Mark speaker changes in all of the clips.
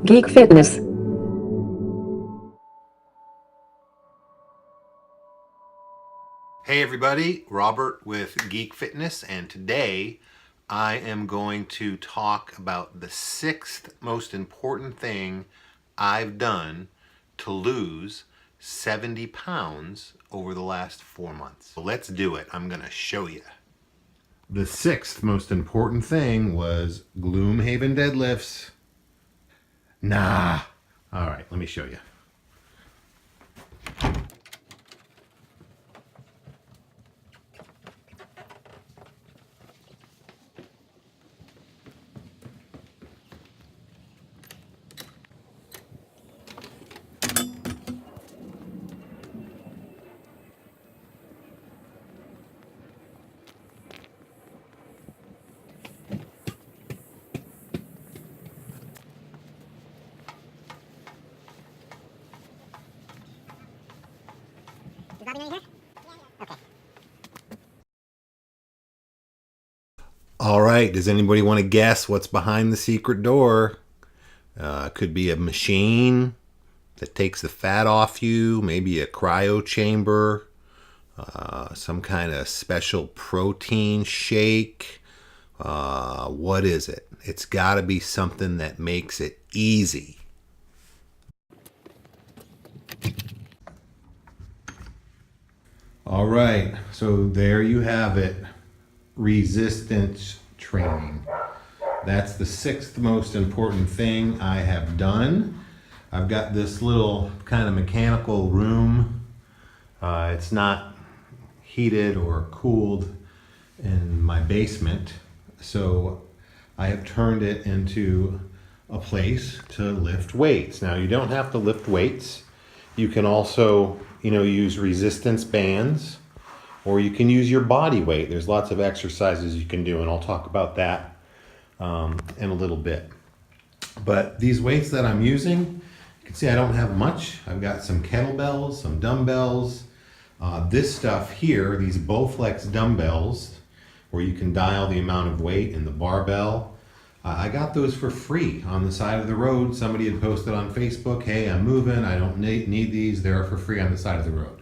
Speaker 1: Geek Fitness.
Speaker 2: Hey everybody, Robert with Geek Fitness, and today I am going to talk about the sixth most important thing I've done to lose 70 pounds over the last 4 months. So let's do it. I'm going to show you. The sixth most important thing was Gloomhaven deadlifts. Nah. All right, let me show you. All right, does anybody want to guess what's behind the secret door? Could be a machine that takes the fat off you, maybe a cryo chamber, some kind of special protein shake. What is it? It's got to be something that makes it easy. All right, so there you have it. Resistance training. That's the sixth most important thing I have done. I've got this little kind of mechanical room. It's not heated or cooled in my basement, so I have turned it into a place to lift weights. Now, you don't have to lift weights. You can also, use resistance bands, or you can use your body weight. There's lots of exercises you can do, and I'll talk about that in a little bit. But these weights that I'm using, you can see I don't have much. I've got some kettlebells, some dumbbells. This stuff here, these Bowflex dumbbells, where you can dial the amount of weight in the barbell. I got those for free on the side of the road. Somebody had posted on Facebook, hey, I'm moving, I don't need these. They're for free on the side of the road.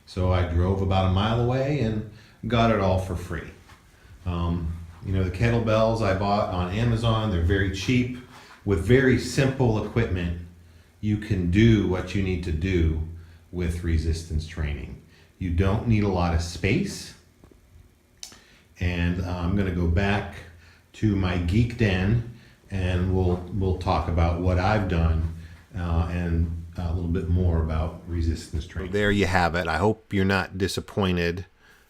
Speaker 2: So I drove about a mile away and got it all for free. The kettlebells I bought on Amazon, they're very cheap. With very simple equipment, you can do what you need to do with resistance training. You don't need a lot of space. And I'm going to go back to my Geek Den, and we'll talk about what I've done and a little bit more about resistance training. There you have it. I hope you're not disappointed.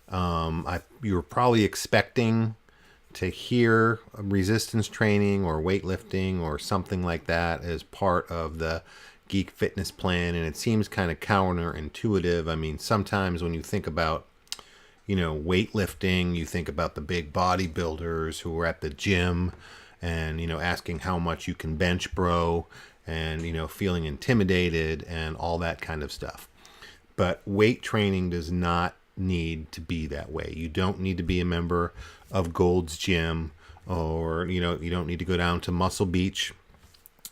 Speaker 2: You were probably expecting to hear resistance training or weightlifting or something like that as part of the Geek Fitness plan, and it seems kind of counterintuitive. I mean, sometimes when you think about weightlifting, you think about the big bodybuilders who are at the gym and, asking how much you can bench, bro, and, feeling intimidated and all that kind of stuff. But weight training does not need to be that way. You don't need to be a member of Gold's Gym, or, you don't need to go down to Muscle Beach.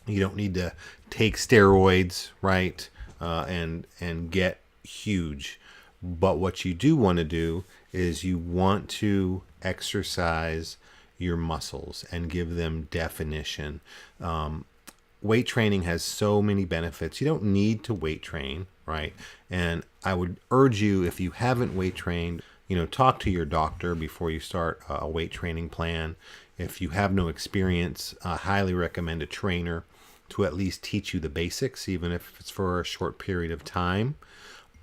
Speaker 2: You don't need to take steroids, right? And get huge. But what you do want to do is you want to exercise your muscles and give them definition. Weight training has so many benefits. You don't need to weight train, right? And I would urge you, if you haven't weight trained, talk to your doctor before you start a weight training plan. If you have no experience, I highly recommend a trainer to at least teach you the basics, even if it's for a short period of time.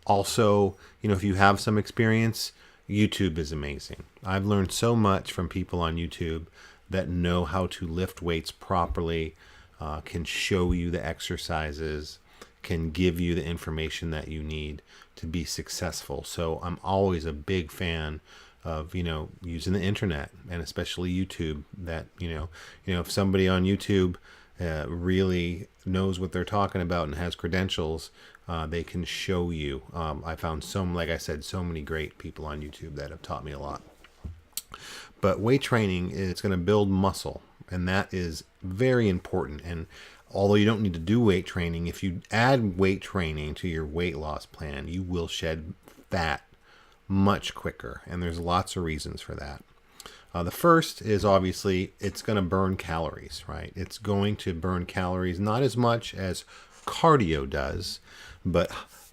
Speaker 2: Also, if you have some experience, YouTube is amazing. I've learned so much from people on YouTube that know how to lift weights properly, can show you the exercises, can give you the information that you need to be successful. So I'm always a big fan of, using the internet, and especially YouTube. That, if somebody on YouTube really knows what they're talking about and has credentials, they can show you. I found like I said, so many great people on YouTube that have taught me a lot. But weight training is going to build muscle, and that is very important. And Although you don't need to do weight training, if you add weight training to your weight loss plan, you will shed fat much quicker. And there's lots of reasons for that. The first is obviously it's going to burn calories, right? It's going to burn calories, not as much as cardio does, but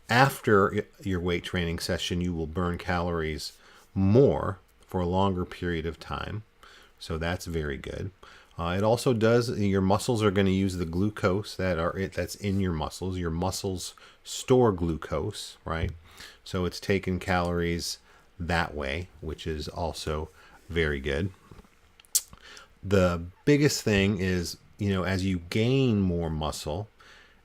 Speaker 2: after your weight training session, you will burn calories more for a longer period of time. So that's very good. It also does, your muscles are going to use the glucose that's in your muscles. Your muscles store glucose, right? So it's taking calories that way, which is also very good. The biggest thing is, as you gain more muscle,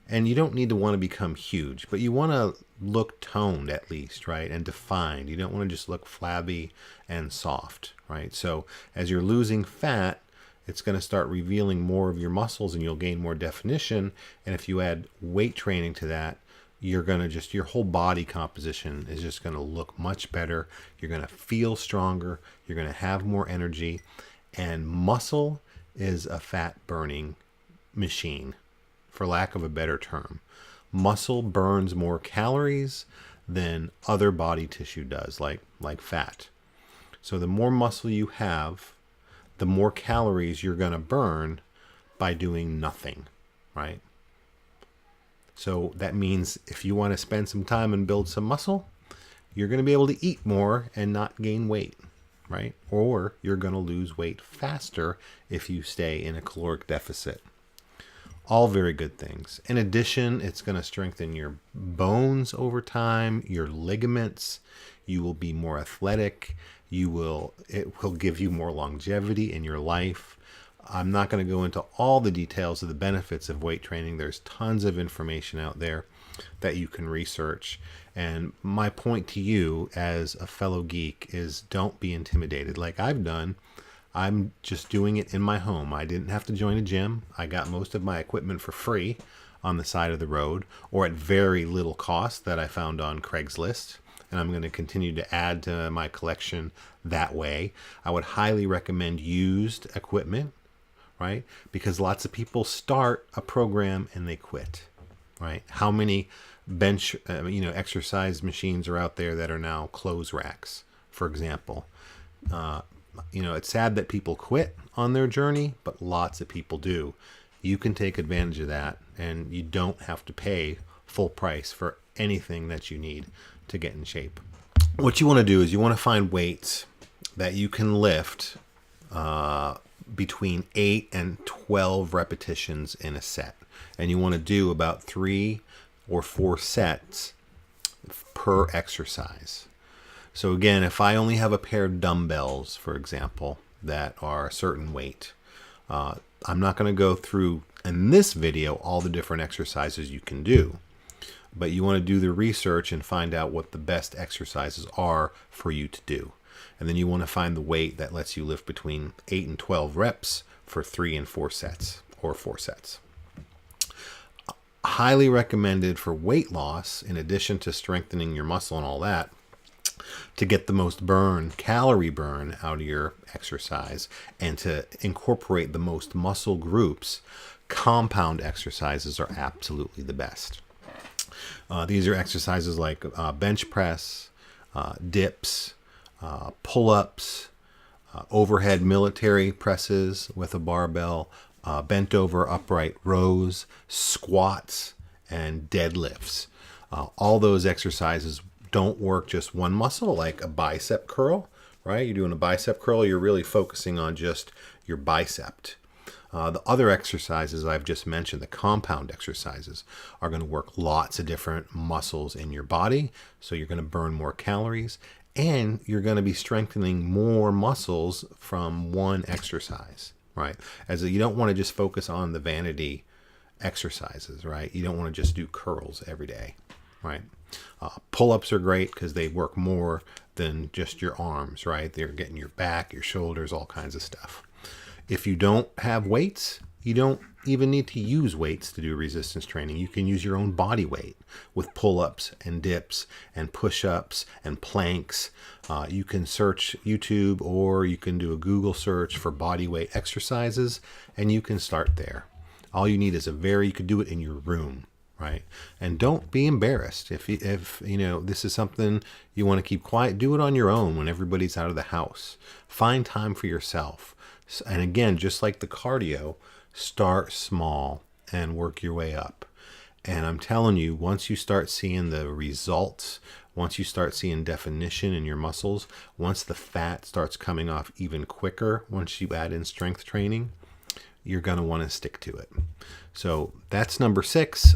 Speaker 2: and you don't need to want to become huge, but you want to look toned at least, right? And defined. You don't want to just look flabby and soft, right? So as you're losing fat, it's going to start revealing more of your muscles and you'll gain more definition. And if you add weight training to that, you're going to your whole body composition is just going to look much better. You're going to feel stronger. You're going to have more energy. And muscle is a fat burning machine, for lack of a better term. Muscle burns more calories than other body tissue does, like fat. So the more muscle you have, the more calories you're going to burn by doing nothing, right? So that means if you want to spend some time and build some muscle, you're going to be able to eat more and not gain weight, right? Or you're going to lose weight faster if you stay in a caloric deficit. All very good things. In addition, it's going to strengthen your bones over time, your ligaments. You will be more athletic. It will give you more longevity in your life. I'm not going to go into all the details of the benefits of weight training. There's tons of information out there that you can research. And my point to you as a fellow geek is don't be intimidated like I've done. I'm just doing it in my home. I didn't have to join a gym. I got most of my equipment for free on the side of the road or at very little cost that I found on Craigslist. And I'm going to continue to add to my collection that way. I would highly recommend used equipment, right? Because lots of people start a program and they quit, right? How many bench, exercise machines are out there that are now clothes racks, for example? It's sad that people quit on their journey, but lots of people do. You can take advantage of that, and you don't have to pay full price for anything that you need to get in shape. What you want to do is you want to find weights that you can lift between 8 and 12 repetitions in a set. And you want to do about 3 or 4 sets per exercise. So again, if I only have a pair of dumbbells, for example, that are a certain weight, I'm not going to go through in this video all the different exercises you can do. But you want to do the research and find out what the best exercises are for you to do. And then you want to find the weight that lets you lift between 8 and 12 reps for 3 and 4 sets or 4 sets. Highly recommended for weight loss, in addition to strengthening your muscle and all that, to get the most calorie burn out of your exercise and to incorporate the most muscle groups, compound exercises are absolutely the best. These are exercises like bench press, dips, pull-ups, overhead military presses with a barbell, bent over upright rows, squats, and deadlifts. All those exercises don't work just one muscle, like a bicep curl, right? You're doing a bicep curl, you're really focusing on just your bicep. The other exercises I've just mentioned, the compound exercises, are going to work lots of different muscles in your body. So you're going to burn more calories and you're going to be strengthening more muscles from one exercise, right? You don't want to just focus on the vanity exercises, right? You don't want to just do curls every day, right? Pull-ups are great because they work more than just your arms, right? They're getting your back, your shoulders, all kinds of stuff. If you don't have weights, you don't even need to use weights to do resistance training. You can use your own body weight with pull-ups and dips and push-ups and planks. You can search YouTube or you can do a Google search for body weight exercises and you can start there. All you need is you could do it in your room, right? And don't be embarrassed. If you know this is something you want to keep quiet, do it on your own when everybody's out of the house. Find time for yourself. And again, just like the cardio, start small and work your way up. And I'm telling you, once you start seeing the results, once you start seeing definition in your muscles, once the fat starts coming off even quicker, once you add in strength training, you're going to want to stick to it. So that's number 6.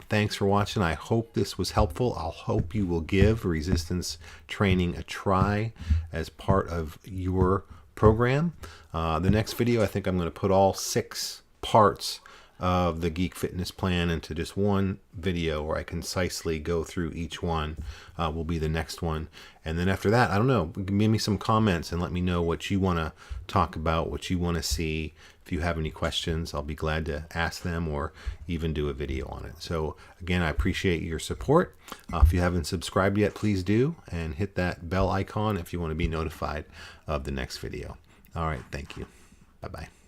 Speaker 2: Thanks for watching. I hope this was helpful. I'll hope you will give resistance training a try as part of your program. The next video, I think I'm going to put all 6 parts of the Geek Fitness Plan into just one video where I concisely go through each one. Will be the next one. And then after that, I don't know, give me some comments and let me know what you want to talk about, what you want to see. If you have any questions, I'll be glad to ask them or even do a video on it. So again, I appreciate your support. If you haven't subscribed yet, please do, and hit that bell icon if you want to be notified of the next video. All right, thank you. Bye-bye.